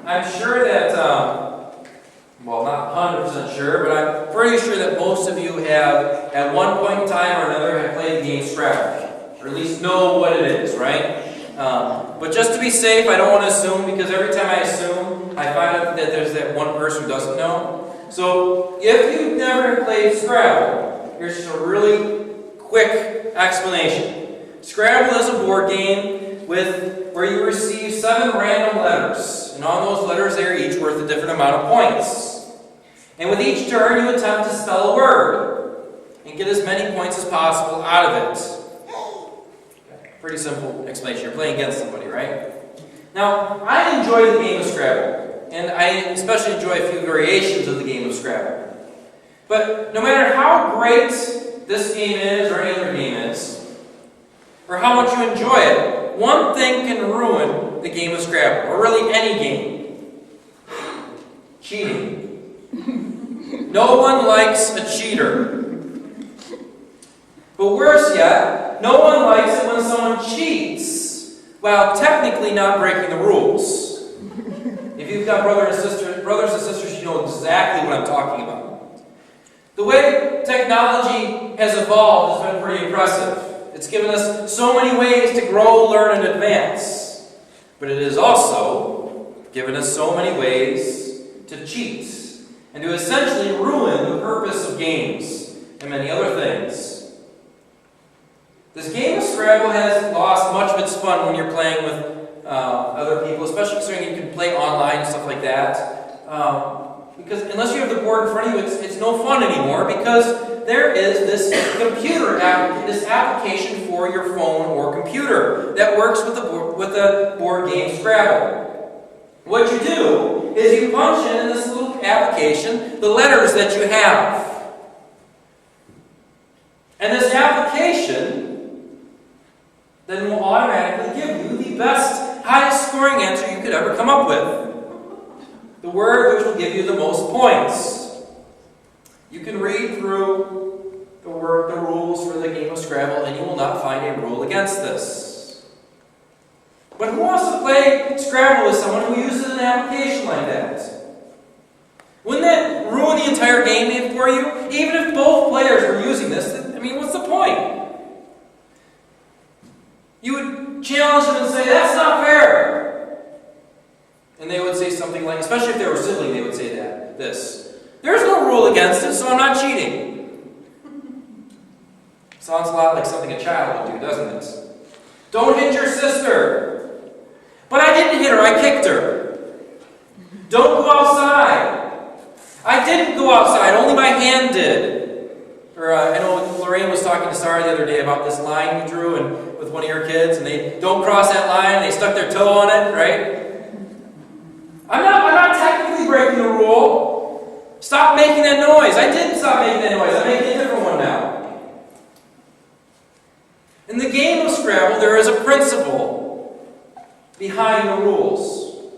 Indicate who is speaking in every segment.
Speaker 1: I'm sure that, well, not 100% sure, but I'm pretty sure that most of you have, at one point in time or another, have played the game Scrabble, or at least know what it is, right? But just to be safe, I don't want to assume, because every time I assume, I find out that there's that one person who doesn't know. So, if you've never played Scrabble, here's just a really quick explanation. Scrabble is a board game where you receive 7 random letters, and on those letters they are each worth a different amount of points. And with each turn you attempt to spell a word and get as many points as possible out of it. Pretty simple explanation. You're playing against somebody, right? Now, I enjoy the game of Scrabble, and I especially enjoy a few variations of the game of Scrabble. But no matter how great this game is, or any other game is, or how much you enjoy it, one thing can ruin the game of Scrabble, or really any game. Cheating. No one likes a cheater. But worse yet, no one likes it when someone cheats while technically not breaking the rules. If you've got brothers and sisters, you know exactly what I'm talking about. The way technology has evolved has been pretty impressive. It's given us so many ways to grow, learn, and advance. But it has also given us so many ways to cheat and to essentially ruin the purpose of games and many other things. This game of Scrabble has lost much of its fun when you're playing with other people, especially considering you can play online and stuff like that. Because unless you have the board in front of you, it's no fun anymore, because there is this this application for your phone or computer that works with the board game Scrabble. What you do is you punch in this little application the letters that you have. And this application then will automatically give you the best, highest scoring answer you could ever come up with. The word which will give you the most points. You can read through the rules for the game of Scrabble, and you will not find a rule against this. But who wants to play Scrabble with someone who uses an application like that? Wouldn't that ruin the entire game for you? Even if both players were using this, I mean, what's the point? You would challenge them and say, that's not fair. And they would say something like, especially if they were sibling, they would say this. There's no rule against it, so I'm not cheating. Sounds a lot like something a child would do, doesn't it? Don't hit your sister. But I didn't hit her, I kicked her. Don't go outside. I didn't go outside, only my hand did. Or I know Lorraine was talking to Sarah the other day about this line you drew with one of your kids, and they don't cross that line, and they stuck their toe on it, right? I'm not technically breaking the rule. Stop making that noise. I didn't stop making that noise. I'm making a different one now. In the game of Scrabble, there is a principle behind the rules.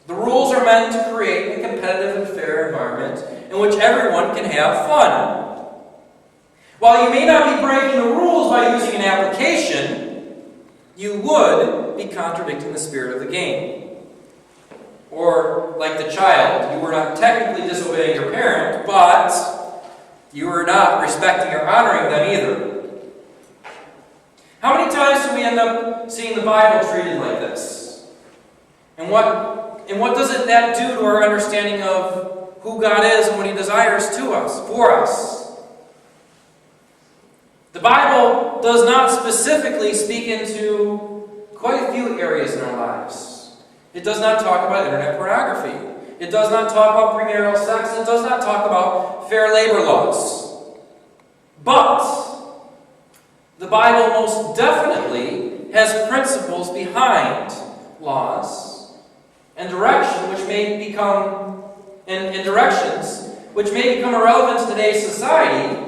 Speaker 1: The rules are meant to create a competitive and fair environment in which everyone can have fun. While you may not be breaking the rules by using an application, you would be contradicting the spirit of the game. Or, like the child, you were not technically disobeying your parent, but you were not respecting or honoring them either. How many times do we end up seeing the Bible treated like this? And what does that do to our understanding of who God is and what He desires for us? The Bible does not specifically speak into quite a few areas in our lives. It does not talk about internet pornography. It does not talk about premarital sex. It does not talk about fair labor laws. But the Bible most definitely has principles behind laws and directions which may become irrelevant to today's society,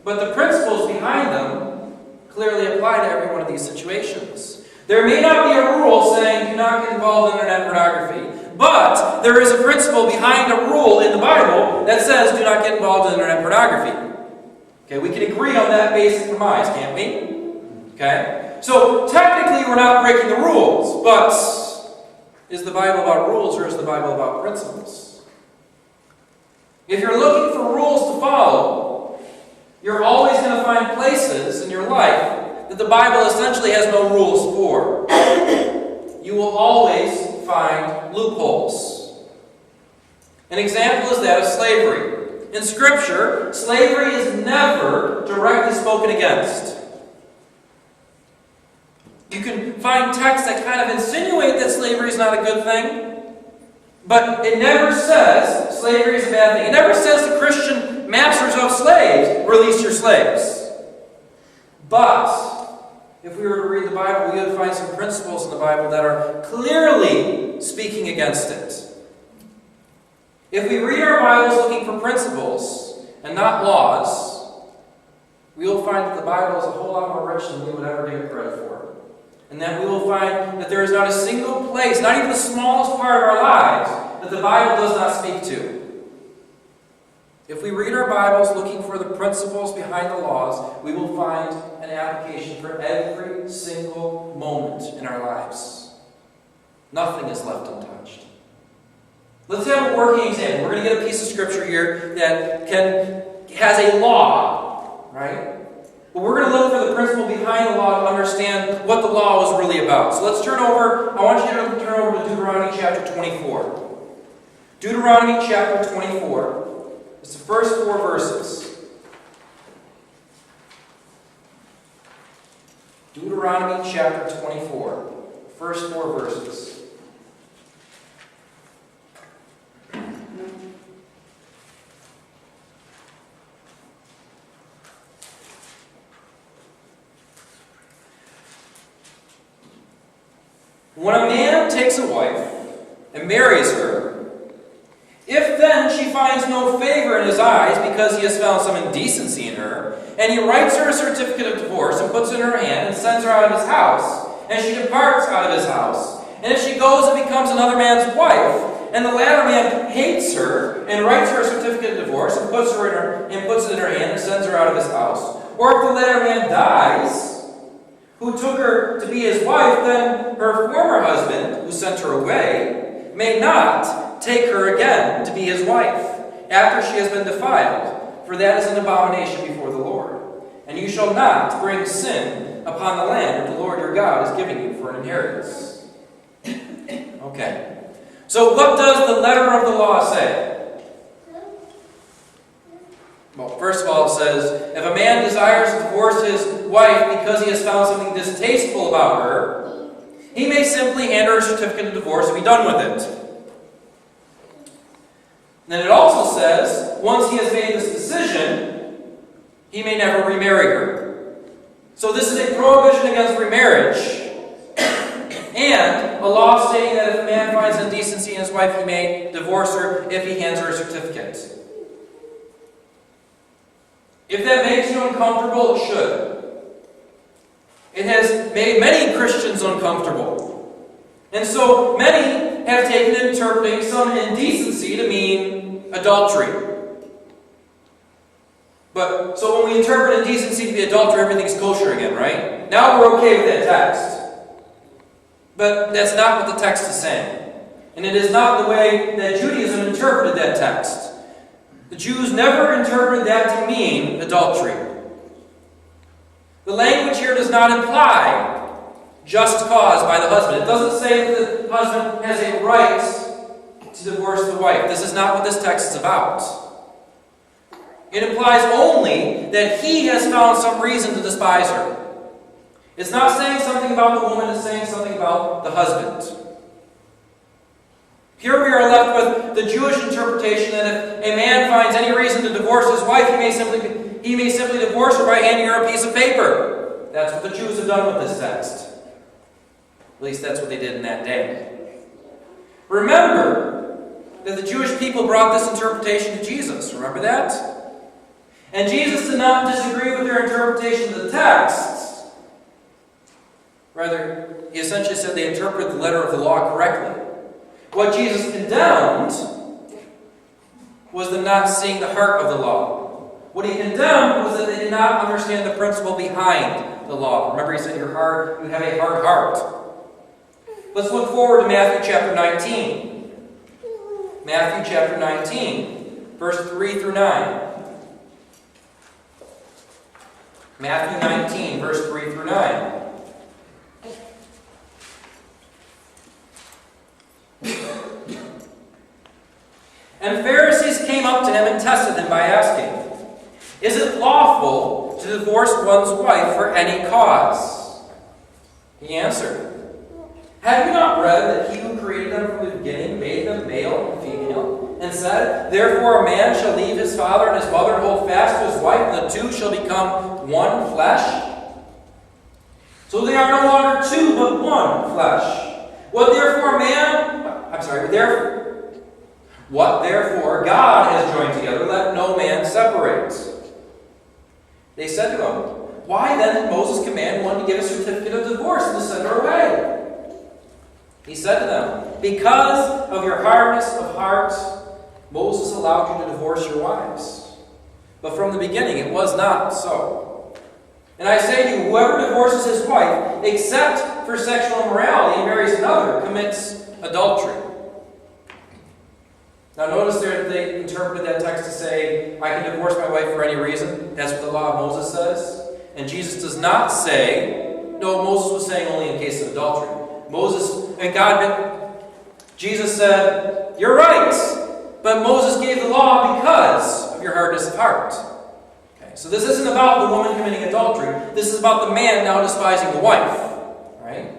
Speaker 1: but the principles behind them clearly apply to every one of these situations. There may not be a rule saying do not get involved in internet pornography, but there is a principle behind a rule in the Bible that says do not get involved in internet pornography. Okay, we can agree on that basic premise, can't we? Okay? So technically we're not breaking the rules, but Is the Bible about rules or is the Bible about principles? If you're looking for rules to follow, you're always going to find places in your life that the Bible essentially has no rules for. You will always find loopholes. An example is that of slavery. In Scripture, slavery is never directly spoken against. You can find texts that kind of insinuate that slavery is not a good thing, but it never says slavery is a bad thing. It never says to Christian masters of slaves, release your slaves. But if we were to read the Bible, we would find some principles in the Bible that are clearly speaking against it. If we read our Bibles looking for principles and not laws, we will find that the Bible is a whole lot more rich than we would ever give it credit for. And then we will find that there is not a single place, not even the smallest part of our lives, that the Bible does not speak to. If we read our Bibles looking for the principles behind the laws, we will find an application for every single moment in our lives. Nothing is left untouched. Let's have a working example. We're going to get a piece of Scripture here that has a law, right? But we're going to look for the principle behind the law to understand what the law was really about. So let's turn over, I want you to turn over to Deuteronomy chapter 24. Deuteronomy chapter 24. It's the first 4 verses. Deuteronomy chapter 24. First 4 verses. When a man takes a wife and marries her, if then she finds no favor in his eyes because he has found some indecency in her, and he writes her a certificate of divorce and puts it in her hand and sends her out of his house, and she departs out of his house, and if she goes and becomes another man's wife, and the latter man hates her and writes her a certificate of divorce and puts it in her hand and sends her out of his house, or if the latter man dies, who took her to be his wife, then her former husband, who sent her away, may not take her again to be his wife, after she has been defiled, for that is an abomination before the Lord. And you shall not bring sin upon the land that the Lord your God is giving you for an inheritance. Okay. So what does the letter of the law say? Well, first of all, it says, if a man desires to divorce his wife because he has found something distasteful about her, he may simply hand her a certificate of divorce and be done with it. Then it also says, once he has made this decision, he may never remarry her. So this is a prohibition against remarriage, and a law stating that if a man finds indecency in his wife, he may divorce her if he hands her a certificate. If that makes you uncomfortable, it should. It has made many Christians uncomfortable. And so many have taken to interpreting some indecency to mean adultery. But so when we interpret indecency to be adultery, everything's kosher again, right? Now we're okay with that text. But that's not what the text is saying. And it is not the way that Judaism interpreted that text. The Jews never interpreted that to mean adultery. The language here does not imply just cause by the husband. It doesn't say that the husband has a right to divorce the wife. This is not what this text is about. It implies only that he has found some reason to despise her. It's not saying something about the woman, it's saying something about the husband. Here we are left with the Jewish interpretation that if a man finds any reason to divorce his wife, he may simply divorce her by handing her a piece of paper. That's what the Jews have done with this text. At least that's what they did in that day. Remember that the Jewish people brought this interpretation to Jesus. Remember that? And Jesus did not disagree with their interpretation of the text. Rather, he essentially said they interpreted the letter of the law correctly. What Jesus condemned was them not seeing the heart of the law. What he condemned was that they did not understand the principle behind the law. Remember, he said you have a hard heart. Let's look forward to Matthew chapter 19. Matthew chapter 19, verse 3 through 9. Matthew 19, verse 3 through 9. And Pharisees came up to him and tested him by asking, "Is it lawful to divorce one's wife for any cause?" He answered, "Have you not read that he who created them from the beginning made them male and female, and said, 'Therefore a man shall leave his father and his mother and hold fast to his wife, and the two shall become one flesh'? So they are no longer two, but one flesh. What therefore God has joined together, let no man separate." They said to him, "Why then did Moses command one to give a certificate of divorce and to send her away?" He said to them, "Because of your hardness of heart, Moses allowed you to divorce your wives. But from the beginning it was not so. And I say to you, whoever divorces his wife, except for sexual immorality, and marries another, commits adultery." Now notice there that they interpreted that text to say, I can divorce my wife for any reason. That's what the law of Moses says. And Jesus does not say, no, Moses was saying only in case of adultery. Jesus said, "You're right, but Moses gave the law because of your hardness of heart." Okay, so this isn't about the woman committing adultery. This is about the man now despising the wife. Right?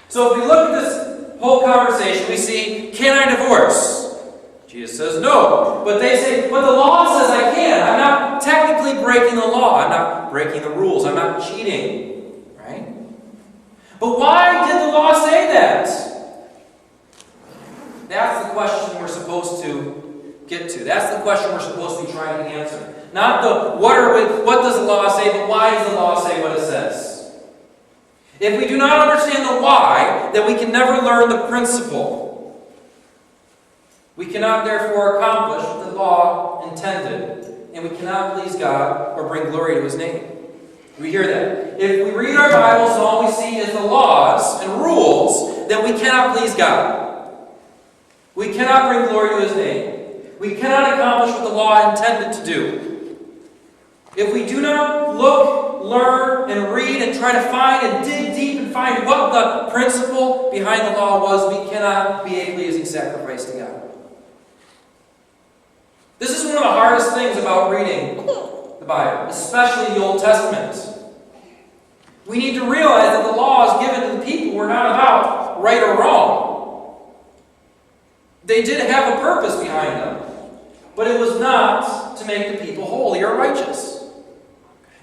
Speaker 1: So if we look at this whole conversation, we see, can I divorce? Jesus says no. But they say, but the law says I can. I'm not technically breaking the law. I'm not breaking the rules. I'm not cheating. Right? But why did the law say that? That's the question we're supposed to get to. That's the question we're supposed to be trying to answer. Not the what does the law say, but why does the law say what it says? If we do not understand the why, then we can never learn the principle. We cannot therefore accomplish what the law intended, and we cannot please God or bring glory to His name. We hear that. If we read our Bibles and all we see is the laws and rules, then we cannot please God. We cannot bring glory to His name. We cannot accomplish what the law intended to do. If we do not look, learn, and read and try to find and dig deep and find what the principle behind the law was, we cannot be a pleasing sacrifice to God. This is one of the hardest things about reading the Bible, especially the Old Testament. We need to realize that the laws given to the people were not about right or wrong. They did have a purpose behind them, but it was not to make the people holy or righteous.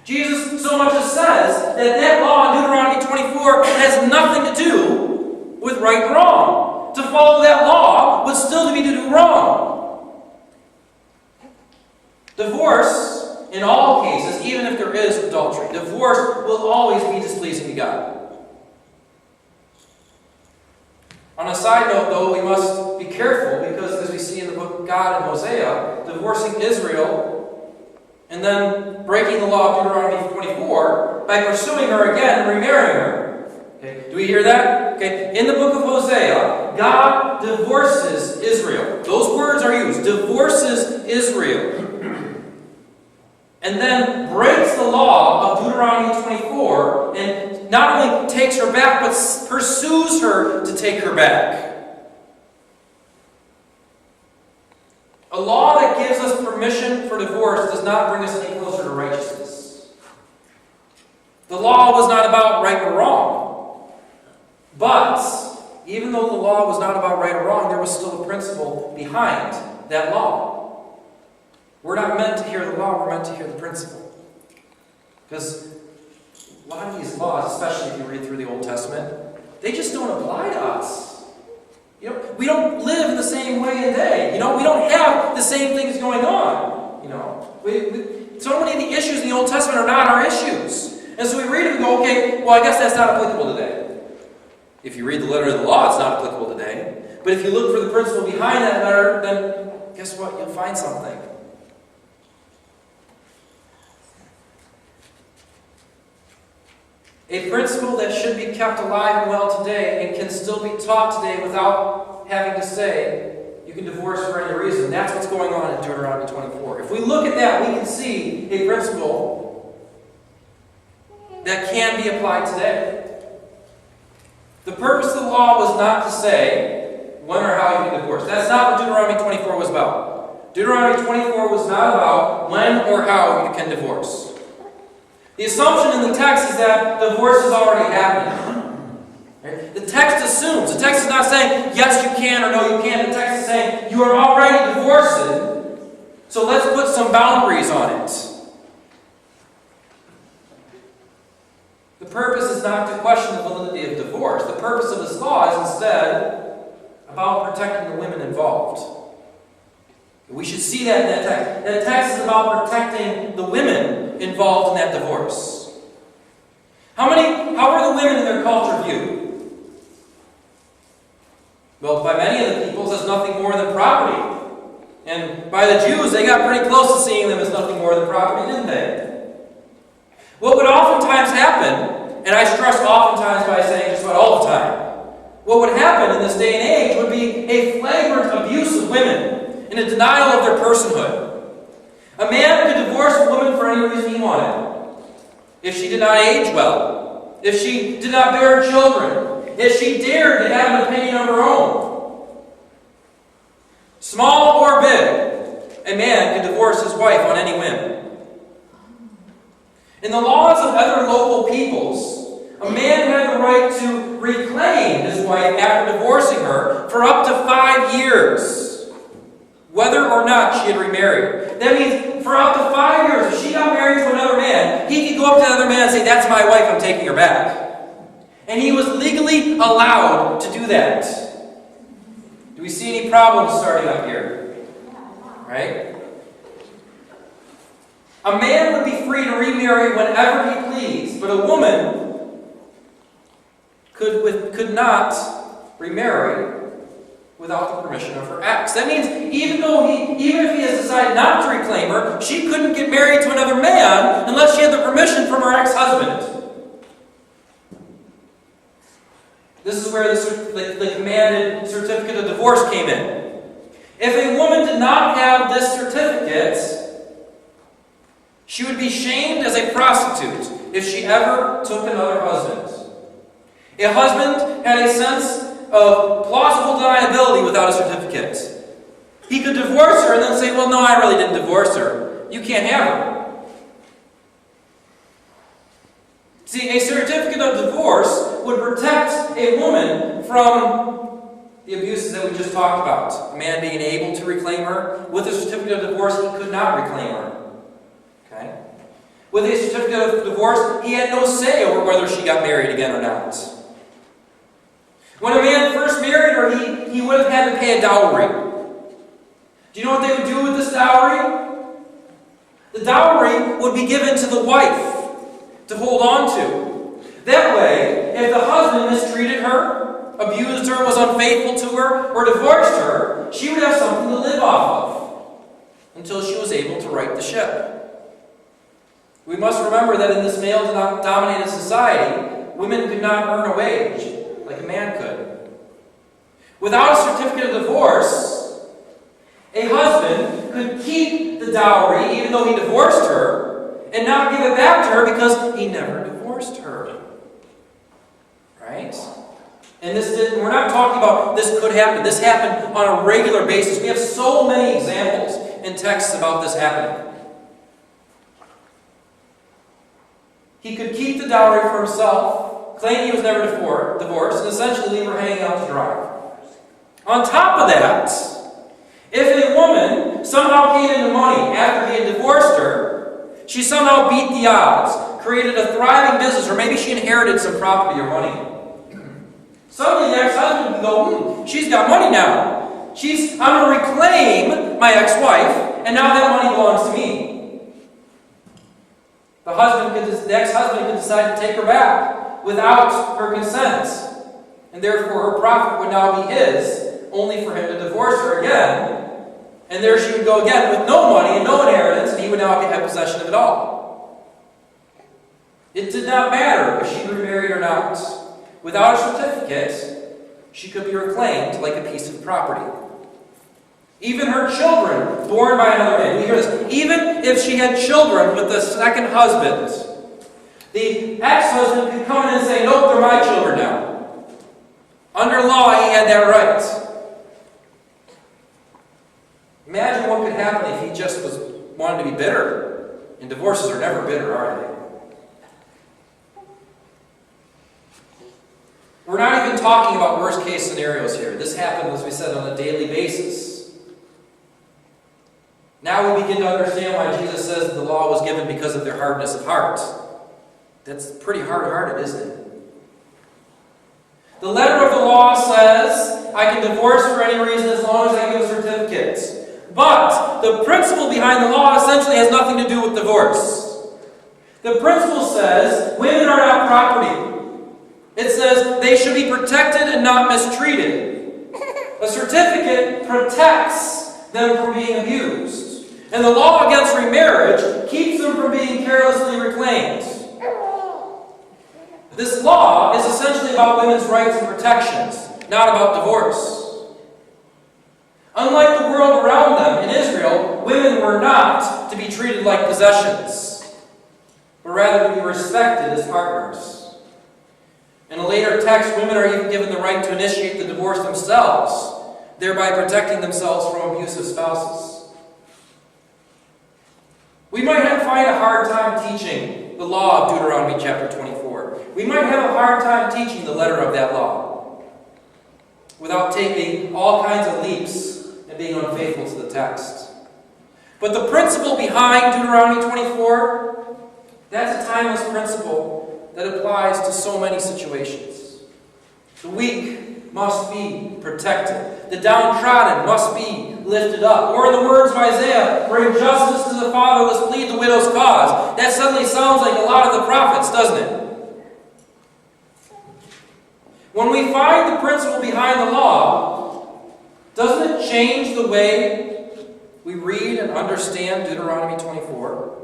Speaker 1: Jesus so much as says that law in Deuteronomy 24 has nothing to do with right and wrong. To follow that law would still be to do wrong. Divorce, in all cases, even if there is adultery, divorce will always be displeasing to God. On a side note, though, we must be careful because, as we see in the book of God in Hosea, divorcing Israel and then breaking the law of Deuteronomy 24 by pursuing her again and remarrying her. Okay, do we hear that? Okay, in the book of Hosea, God divorces Israel. Those words are used. Divorces Israel. And then breaks the law of Deuteronomy 24 and not only takes her back, but pursues her to take her back. A law that gives us permission for divorce does not bring us any closer to righteousness. The law was not about right or wrong. But, even though the law was not about right or wrong, there was still a principle behind that law. We're not meant to hear the law, we're meant to hear the principle. Because a lot of these laws, especially if you read through the Old Testament, they just don't apply to us. We don't live in the same way today. We don't have the same things going on. So many of the issues in the Old Testament are not our issues. And so we read it and go, okay, well, I guess that's not applicable today. If you read the letter of the law, it's not applicable today. But if you look for the principle behind that letter, then guess what? You'll find something. A principle that should be kept alive and well today and can still be taught today without having to say, you can divorce for any reason. That's what's going on in Deuteronomy 24. If we look at that, we can see a principle that can be applied today. The purpose of the law was not to say when or how you can divorce. That's not what Deuteronomy 24 was about. Deuteronomy 24 was not about when or how you can divorce. The assumption in the text is that divorce is already happening. Right? The text assumes. The text is not saying yes you can or no you can't. The text is saying you are already divorced, so let's put some boundaries on it. The purpose is not to question the validity of divorce. The purpose of this law is instead about protecting the women involved. We should see that in that text. That text is about protecting the women involved in that divorce. How are the women in their culture viewed? Well, by many of the peoples as nothing more than property. And by the Jews, they got pretty close to seeing them as nothing more than property, didn't they? What would oftentimes happen, and I stress oftentimes by saying just about all the time, what would happen in this day and age would be a flagrant abuse of women and a denial of their personhood. A man could divorce a woman for any reason he wanted. If she did not age well, if she did not bear children, if she dared to have an opinion of her own. Small or big, a man could divorce his wife on any whim. In the laws of other local peoples, a man had the right to reclaim his wife after divorcing her for up to 5 years, whether or not she had remarried. That means for up to 5 years, if she got married to another man, he could go up to the other man and say, "That's my wife, I'm taking her back." And he was legally allowed to do that. Do we see any problems starting up here? Right? A man would be free to remarry whenever he pleased, but a woman could not remarry without the permission of her ex. That means even if he has decided not to reclaim her, she couldn't get married to another man unless she had the permission from her ex-husband. This is where the commanded certificate of divorce came in. If a woman did not have this certificate, she would be shamed as a prostitute if she ever took another husband. A husband had a sense of plausible deniability without a certificate. He could divorce her and then say, "Well, no, I really didn't divorce her. You can't have her." See, a certificate of divorce would protect a woman from the abuses that we just talked about. A man being able to reclaim her. With a certificate of divorce, he could not reclaim her. Okay? With a certificate of divorce, he had no say over whether she got married again or not. When a man first married her, he would have had to pay a dowry. Do you know what they would do with this dowry? The dowry would be given to the wife to hold on to. That way, if the husband mistreated her, abused her, was unfaithful to her, or divorced her, she would have something to live off of until she was able to right the ship. We must remember that in this male-dominated society, women could not earn a wage like a man could. Without a certificate of divorce, a husband could keep the dowry even though he divorced her and not give it back to her because he never divorced her. Right? And we're not talking about this could happen. This happened on a regular basis. We have so many examples in texts about this happening. He could keep the dowry for himself, claim he was never divorced, and essentially leave her hanging out to dry. On top of that, if a woman somehow came into money after he had divorced her, she somehow beat the odds, created a thriving business, or maybe she inherited some property or money. Suddenly the ex-husband would go, she's got money now. I'm going to reclaim my ex-wife, and now that money belongs to me. The ex-husband could decide to take her back without her consent, and therefore her profit would now be his, only for him to divorce her again, and there she would go again with no money and no inheritance, and he would now have possession of it all. It did not matter if she remarried or not. Without a certificate, she could be reclaimed like a piece of property. Even her children, born by another man. We hear this. Even if she had children with the second husband, the ex-husband could come in and say, nope, they're my children now. Under law, he had that right. Imagine what could happen if he just wanted to be bitter. And divorces are never bitter, are they? We're not even talking about worst-case scenarios here. This happened, as we said, on a daily basis. Now we begin to understand why Jesus says the law was given because of their hardness of heart. That's pretty hard-hearted, isn't it? The letter of the law says, I can divorce for any reason as long as I give a certificate. But the principle behind the law essentially has nothing to do with divorce. The principle says women are not property. It says they should be protected and not mistreated. A certificate protects them from being abused. And the law against remarriage keeps them from being carelessly reclaimed. This law is essentially about women's rights and protections, not about divorce. Unlike the world around them, in Israel, women were not to be treated like possessions, but rather to be respected as partners. In a later text, women are even given the right to initiate the divorce themselves, thereby protecting themselves from abusive spouses. We might find a hard time teaching the law of Deuteronomy chapter 24. We might have a hard time teaching the letter of that law without taking all kinds of leaps and being unfaithful to the text. But the principle behind Deuteronomy 24, that's a timeless principle that applies to so many situations. The weak must be protected. The downtrodden must be lifted up. Or in the words of Isaiah, bring justice to the fatherless, plead the widow's cause. That suddenly sounds like a lot of the prophets, doesn't it? When we find the principle behind the law, doesn't it change the way we read and understand Deuteronomy 24?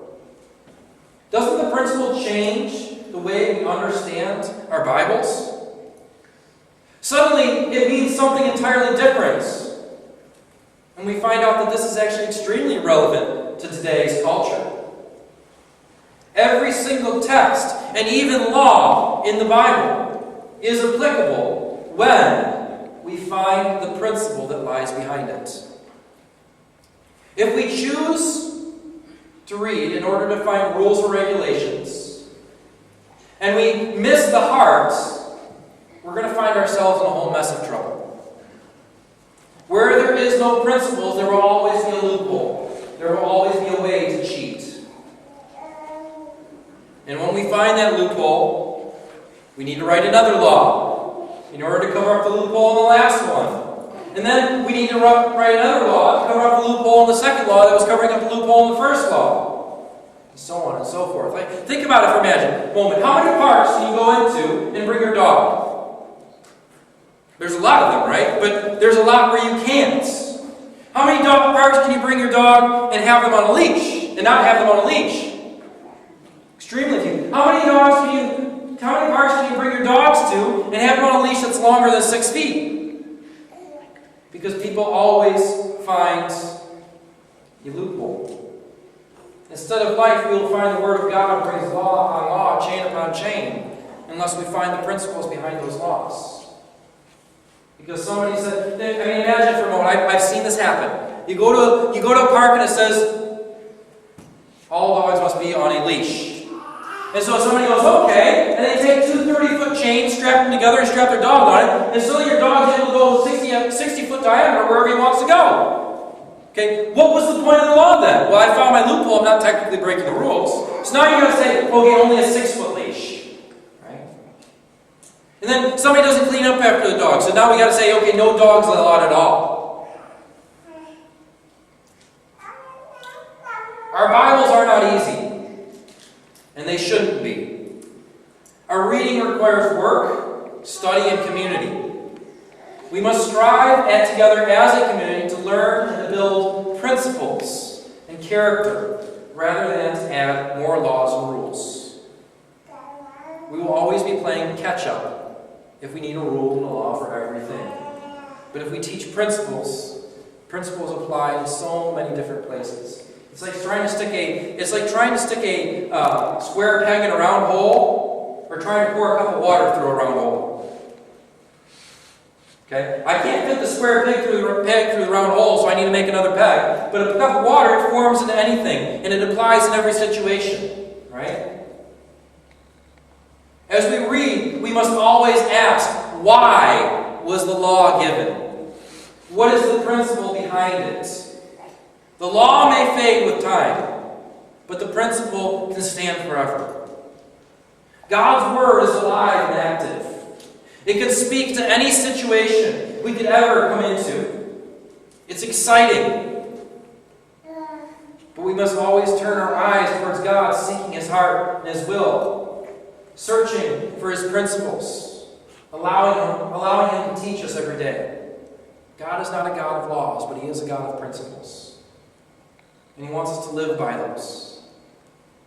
Speaker 1: Doesn't the principle change the way we understand our Bibles? Suddenly, it means something entirely different. And we find out that this is actually extremely relevant to today's culture. Every single text, and even law in the Bible, is applicable when we find the principle that lies behind it. If we choose to read in order to find rules or regulations, and we miss the heart, we're going to find ourselves in a whole mess of trouble. Where there is no principles, there will always be a loophole. There will always be a way to cheat. And when we find that loophole, we need to write another law in order to cover up the loophole in the last one. And then we need to write another law to cover up the loophole in the second law that was covering up the loophole in the first law. And so on and so forth. Think about it for a moment. How many parks can you go into and bring your dog? There's a lot of them, right? But there's a lot where you can't. How many dog parks can you bring your dog and have them on a leash and not have them on a leash? Extremely few. How many parks can you bring your dogs to and have them on a leash that's longer than 6 feet? Because people always find a loophole. Instead of life, we will find the Word of God brings law upon law, chain upon chain, unless we find the principles behind those laws. Because somebody said, imagine for a moment, I've seen this happen. You go to a park and it says, all dogs must be on a leash. And so somebody goes, okay, and they take 2 30-foot chains, strap them together, and strap their dog on it, and so your dog's able to go 60-foot diameter wherever he wants to go. Okay, what was the point of the law then? Well, I found my loophole, I'm not technically breaking the rules. So now you're going to say, okay, only a 6-foot leash. And then somebody doesn't clean up after the dog. So now we got to say, okay, no dogs allowed at all. Our Bibles are not easy. And they shouldn't be. Our reading requires work, study, and community. We must strive together as a community to learn and to build principles and character rather than to add more laws and rules. We will always be playing catch-up if we need a rule and a law for everything. But if we teach principles, principles apply in so many different places. It's like trying to stick a square peg in a round hole, or trying to pour a cup of water through a round hole. Okay? I can't fit the square peg through the round hole, so I need to make another peg. But a cup of water forms into anything, and it applies in every situation. Right? As we read, we must always ask, why was the law given? What is the principle behind it? The law may fade with time, but the principle can stand forever. God's Word is alive and active. It can speak to any situation we could ever come into. It's exciting. But we must always turn our eyes towards God, seeking His heart and His will, searching for His principles, allowing Him to teach us every day. God is not a God of laws, but He is a God of principles. And He wants us to live by those.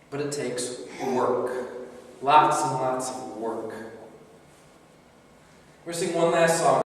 Speaker 1: But it takes work. Lots and lots of work. We're going to sing one last song.